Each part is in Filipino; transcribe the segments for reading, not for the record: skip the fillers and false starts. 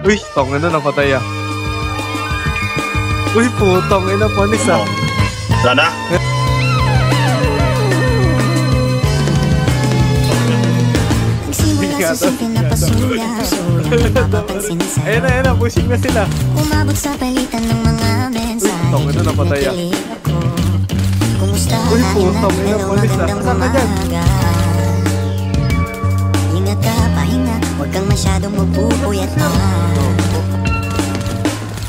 Uy, tongin na napatay ah. Uy, putong ina panis ah. Sana? Ayun na, pushing na sila. Umabot sa palitan ng mga mensahe. Tongin na napatay ah. Uy, putong ina panis ah. Saan ka dyan? Ingat ka, pahinga. Huwag kang masyadong magpupuyat na.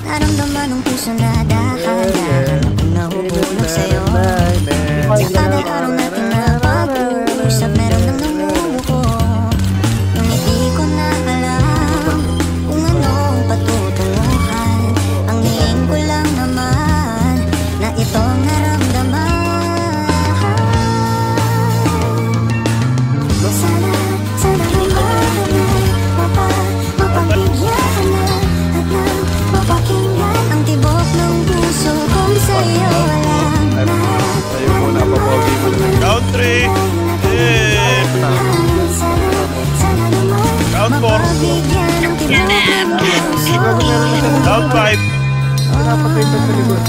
Naramdaman ng puso na dahan-dahan akong nahuhulog sa'yo. Sa kada araw natin na pag-uusap, meron nang namumuko. Nung hindi ko na alam kung anong patutunguhan. Ang hiling ko lang naman na itong naramdaman. Sana mapabigyan ka na at nang mapakinggan ang tibok ng puso kung sa'yo lang na. Tayo muna, papogi mo na. Count 3. Count 4. Mapabigyan ang tibok ng puso. Count 5. Napatay ka sa likod.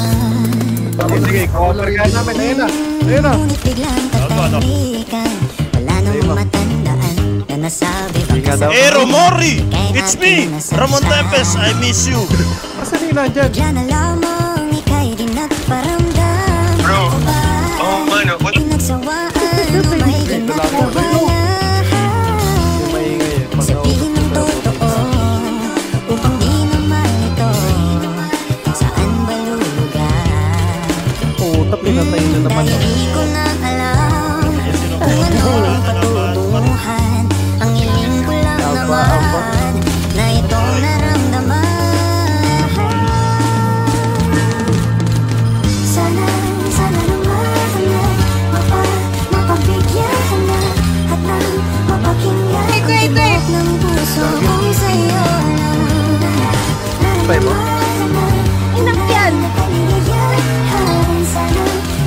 Sige, cover ka namin. Ayun na. Ayun na. Ngunit biglang katahimikan. Wala nang matandaan na nasabi pa sa Hey, Romori! It's me! Ramon Tempest, I miss you! Asan yun nandyan? Diyan na lamang ika'y di nagparamdam. Bro, oh man, what? Pinagsawaan o may ginagawa. Yung maingay eh. Sabihin ng totoo upang di naman ito. Saan ba lulugar? Puta, pinatay na naman. Dahil di ko na alam kung ano ang patutunguhan. Ang hiling ko lang naman na itong naramdaman. Sana naman mapabigyan ka na at nang mapakinggan ang tibok ng puso kung sa'yo lang. Patay mo? Inakyan!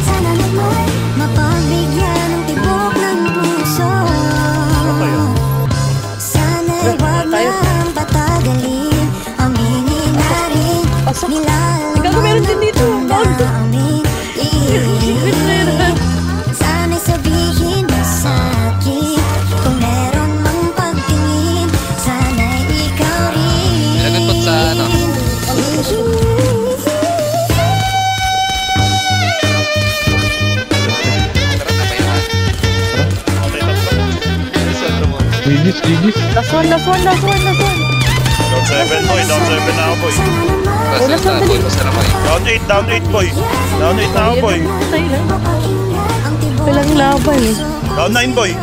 Sana naman mapabigyan ang tibok ng puso. Sana'y wag nang patagalin. Aminin na rin nilalaman ng damdamin. Sana'y sabihin mo sa'kin kung meron mang pagtingin. Sana'y ikaw rin. Nagagpag sa ano? Linis. Last one. Down 7 boy, down 7 na ako boy. Basta na, boy. Basta na, boy. Down 8 boy. Down 8 na ako boy. Walang laban eh. Down 9 boy.